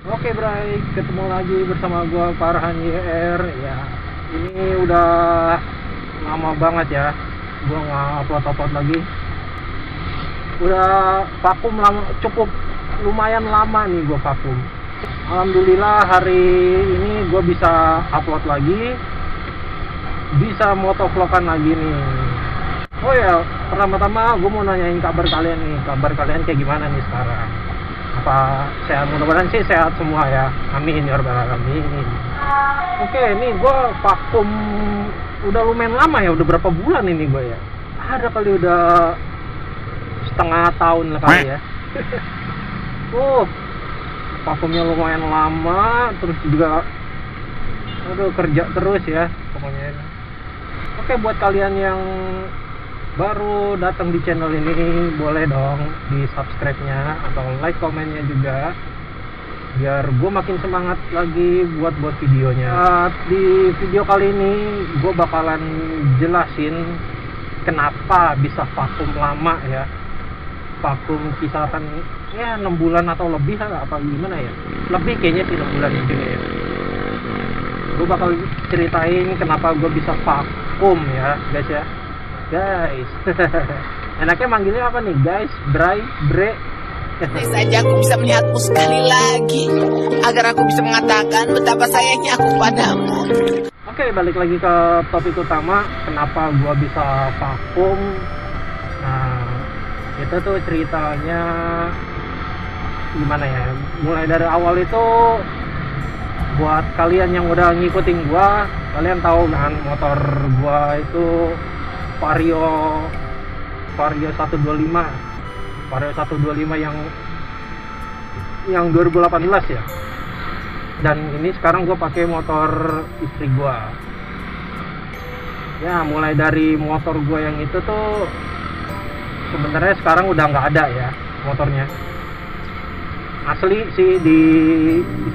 Oke Bray, ketemu lagi bersama gua Farhan YR. Ya, ini udah lama banget ya gua nggak upload lagi. Udah vakum lama, cukup lumayan lama nih gua vakum. Alhamdulillah hari ini gua bisa upload lagi, bisa motovlogan lagi nih. Oh ya, pertama-tama gua mau nanyain kabar kalian nih. Kabar kalian kayak gimana nih sekarang? Apa sehat? Mudah-mudahan sih sehat semua ya, amin ya rabbal alamin. Oke, ini gue vakum udah lumayan lama ya, udah berapa bulan ini gue ya, ada kali udah setengah tahun lah kali ya. Vakumnya lumayan lama, terus juga aduh kerja terus ya pokoknya. Oke, buat kalian yang baru datang di channel ini, boleh dong di subscribe-nya atau like komennya juga, biar gue makin semangat lagi buat videonya. Di video kali ini gue bakalan jelasin kenapa bisa vakum lama ya, vakum kisaran ya 6 bulan atau lebih lah, apa gimana ya, lebih kayaknya sih 6 bulan ini ya. Gue bakal ceritain kenapa gue bisa vakum ya guys ya. Guys, enaknya manggilnya apa nih guys? Bray, bre. Saja aku bisa melihatmu sekali lagi, agar aku bisa mengatakan betapa sayangnya aku padamu. Oke, balik lagi ke topik utama, kenapa gua bisa vakum. Nah, itu tuh ceritanya gimana ya? Mulai dari awal itu, buat kalian yang udah ngikutin gua, kalian tahu kan motor gua itu Vario 125 yang 2018 ya. Dan ini sekarang gue pakai motor istri gue ya. Mulai dari motor gue yang itu tuh sebenarnya sekarang udah nggak ada ya motornya. Asli sih di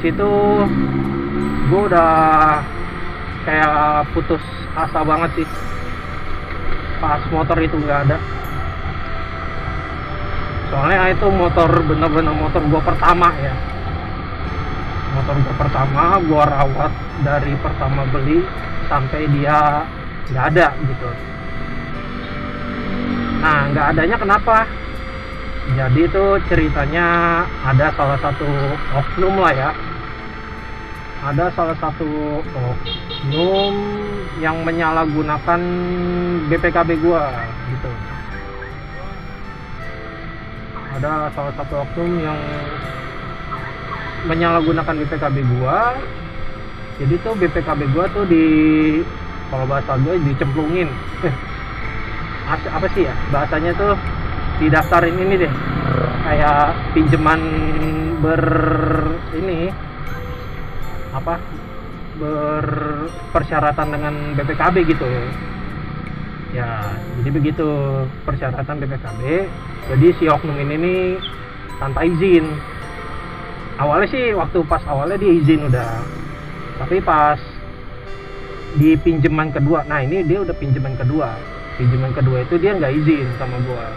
situ gue udah kayak putus asa banget sih pas motor itu nggak ada. Soalnya itu motor bener-bener motor gua pertama ya, motor gua pertama, gua rawat dari pertama beli sampai dia nggak ada gitu. Nah, nggak adanya kenapa? Jadi itu ceritanya ada salah satu oknum lah ya, ada salah satu oknum yang menyalahgunakan BPKB gua gitu. Ada salah satu oknum yang menyalahgunakan BPKB gua. Jadi tuh BPKB gua tuh kalau bahasa gua dicemplungin. Apa sih ya bahasanya tuh, didaftarin ini deh, kayak pinjaman berpersyaratan dengan BPKB gitu ya. Jadi begitu persyaratan BPKB. Jadi si oknum ini nih tanpa izin. Awalnya sih pas awalnya dia izin udah, tapi pas di pinjaman kedua, nah ini dia udah pinjaman kedua itu dia nggak izin sama gua.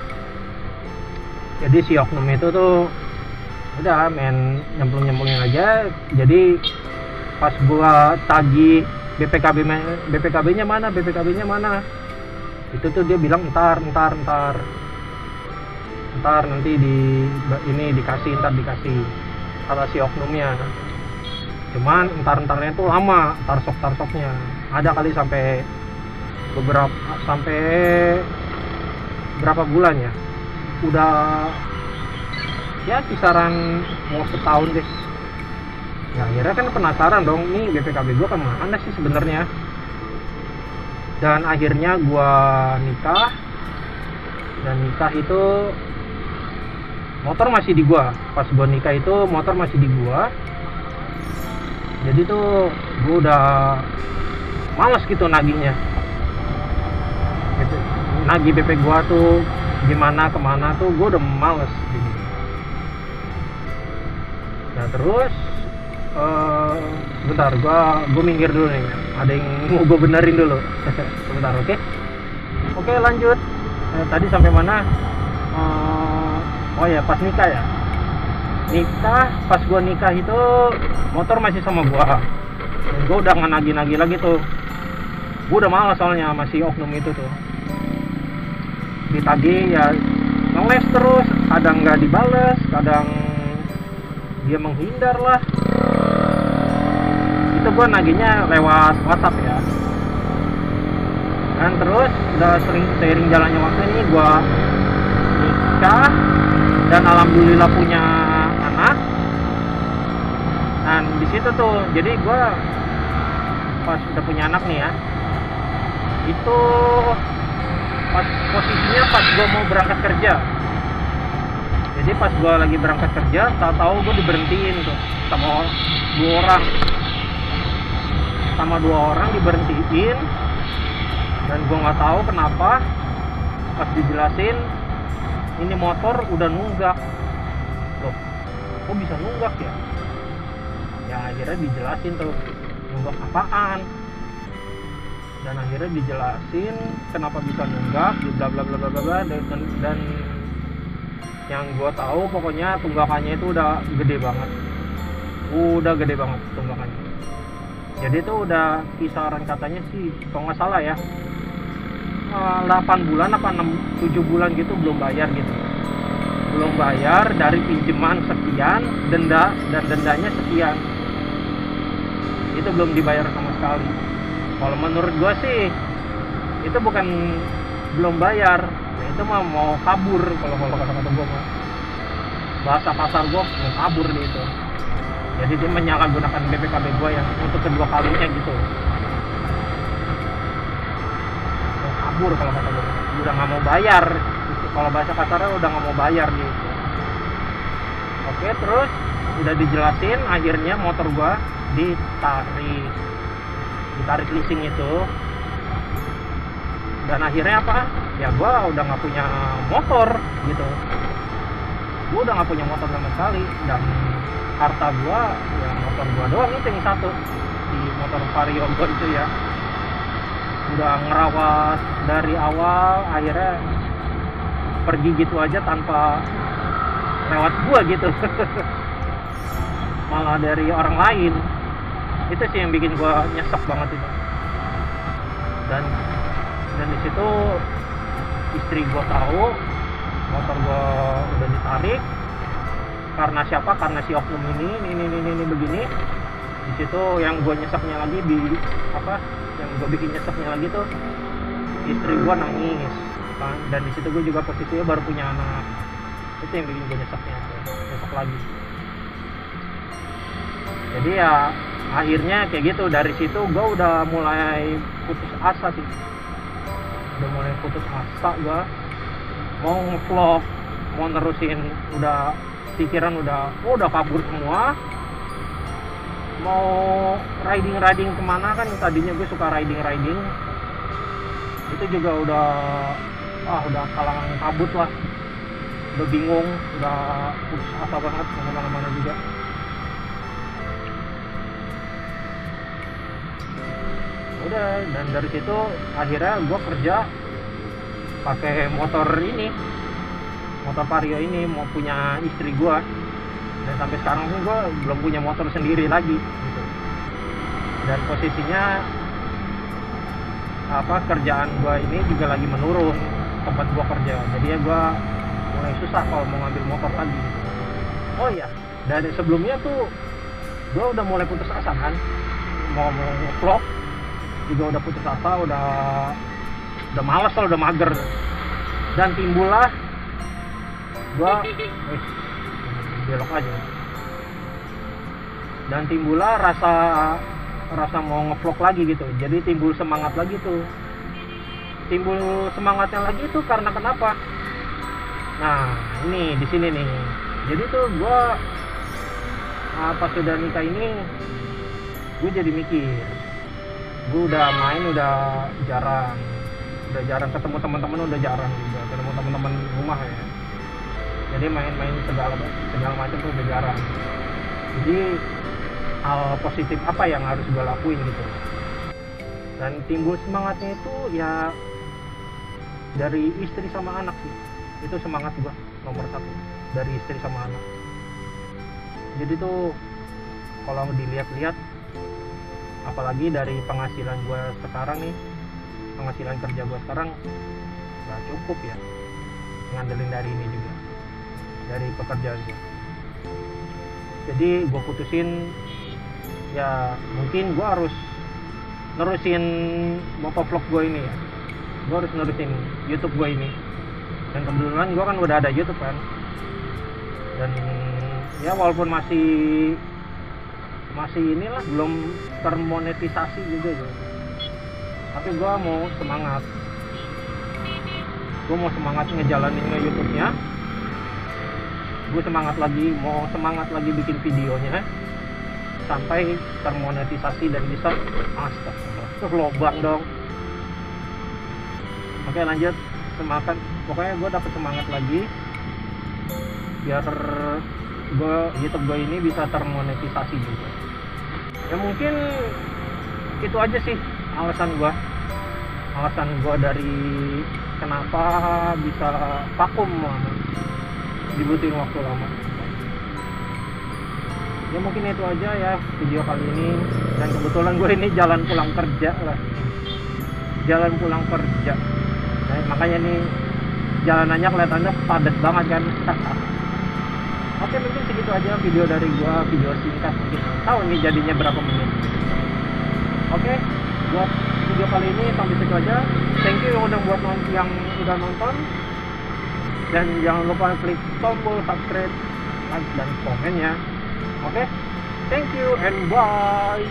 Jadi si oknum itu tuh udah main nyemplungin aja. Jadi pas gua tagih BPKB-nya mana, itu tuh dia bilang ntar nanti dikasih kata si oknumnya. Cuman ntarnya tuh lama, tarsoknya ada kali sampai berapa bulan ya, udah ya kisaran mau setahun deh ya. Akhirnya kan penasaran dong, nih BPKB gua kemana sih sebenarnya. Dan akhirnya gua nikah, dan nikah itu motor masih di gua. Pas gua nikah itu motor masih di gua. Jadi tuh gua udah males gitu nagihnya gitu. Nagih BP gua tuh gimana kemana tuh gua udah males gitu. Nah terus sebentar, gua minggir dulu nih, ada yang mau gua benerin dulu. Sebentar, oke lanjut. Tadi sampai mana? Oh ya, pas nikah ya. nikah, pas gua nikah itu motor masih sama gua. Dan gua udah nggak nagih-nagih lagi tuh. Gua udah malas soalnya masih oknum itu tuh. Ditagih ya ngeles terus, kadang nggak dibales, kadang dia menghindar lah. Itu gua nagihnya lewat WhatsApp ya. Dan terus udah seiring jalannya waktu ini gua nikah dan alhamdulillah punya anak. Dan di situ tuh jadi gue pas udah punya anak nih ya, itu pas posisinya pas gue mau berangkat kerja. Jadi pas gue lagi berangkat kerja, tahu-tahu gue diberhentiin tuh sama dua orang diberhentiin. Dan gue nggak tahu kenapa, pas dijelasin ini motor udah nunggak. Loh, kok bisa nunggak ya? Ya akhirnya dijelasin tuh nunggak apaan. Dan akhirnya dijelasin kenapa bisa nunggak, bla bla bla bla bla. Dan yang gue tahu pokoknya tunggakannya itu udah gede banget. Udah gede banget tunggakannya. Jadi itu udah kisaran katanya sih, kalau nggak salah ya, 8 bulan apa 7 bulan gitu belum bayar gitu. Belum bayar dari pinjaman sekian, dendanya sekian. Itu belum dibayar sama sekali. Kalau menurut gue sih itu bukan belum bayar, ya itu mah mau kabur. Kalau kata-kata gue mah, bahasa kasar gue mau kabur nih itu. Jadi dia menyalahgunakan BPKB gue yang untuk kedua kalinya gitu. Kabur kalau kata gue, udah nggak mau bayar gitu. Kalau bahasa kasarnya udah nggak mau bayar gitu. Oke, terus udah dijelasin, akhirnya motor gue ditarik leasing itu. Dan akhirnya apa ya, gue udah nggak punya motor gitu. Gue udah nggak punya motor sama sekali. Dan harta gue ya motor gue doang itu yang satu, di motor Vario gue itu ya. Udah ngerawat dari awal, akhirnya pergi gitu aja tanpa lewat gua gitu. Malah dari orang lain. Itu sih yang bikin gua nyesek banget itu. Dan di situ istri gua tahu motor gua udah ditarik. Karena siapa? Karena si oknum ini begini. Di situ yang gua nyeseknya lagi yang gue bikin nyeseknya lagi tuh, istri gue nangis kan. Dan di situ gue juga posisinya baru punya anak. Itu yang bikin gue nyesek lagi. Jadi ya akhirnya kayak gitu. Dari situ gue udah mulai putus asa sih. Gue mau nge-vlog, mau nerusin, udah pikiran udah kabur semua. Mau riding kemana kan, tadinya gue suka riding itu juga udah kalangan kabut lah, udah bingung, udah putus asa banget, kemana-mana juga. Udah, dan dari situ akhirnya gue kerja pakai motor Vario ini, mau punya istri gue. Dan sampai sekarang pun gue belum punya motor sendiri lagi gitu. Dan posisinya kerjaan gue ini juga lagi menurun, tempat gue kerja. Jadi ya gue mulai susah kalau mau ngambil motor lagi gitu. Oh iya, dari sebelumnya tuh gue udah mulai putus asa kan, mau vlog juga udah putus asa, udah malas lah, udah mager. Dan timbullah gue belok aja. Dan timbullah rasa mau ngevlog lagi gitu. Jadi timbul semangat lagi tuh. Timbul semangatnya lagi tuh karena kenapa? Nah, ini di sini nih. Jadi tuh gua pas sudah nikah ini, gue jadi mikir, gue udah main udah jarang ketemu teman-teman, udah jarang juga ketemu teman-teman rumah ya. Jadi main-main segala macam tuh udah jarang. Jadi hal positif apa yang harus gue lakuin gitu. Dan timbul semangatnya itu ya dari istri sama anak sih. Itu semangat gue nomor 1, dari istri sama anak. Jadi tuh kalau dilihat-lihat, apalagi dari penghasilan gue sekarang nih, penghasilan kerja gue sekarang nggak cukup ya ngandelin dari ini juga, dari pekerjaan gue. Jadi gue putusin ya mungkin gue harus nerusin motovlog gue ini ya, gue harus nerusin YouTube gue ini. Dan kebetulan gue kan udah ada YouTube kan, dan ya walaupun masih inilah belum termonetisasi juga gitu, tapi gue mau semangat ngejalanin YouTube-nya. Gue mau semangat lagi bikin videonya sampai termonetisasi dan bisa astagfirullah lobang dong. Oke, lanjut. Semangat, pokoknya gue dapet semangat lagi biar YouTube gue ini bisa termonetisasi juga. Ya mungkin itu aja sih alasan gue dari kenapa bisa vakum lama, dibutuhin waktu lama. Ya mungkin itu aja ya video kali ini. Dan kebetulan gue ini jalan pulang kerja. Nah, makanya nih jalanannya kelihatannya padat banget kan. Oke, mungkin segitu aja video dari gua, video singkat mungkin. Tahu nih jadinya berapa menit. Oke, buat video kali ini sampai situ aja. Thank you yang udah nonton. Dan jangan lupa klik tombol subscribe, like dan komennya. Oke, thank you and bye.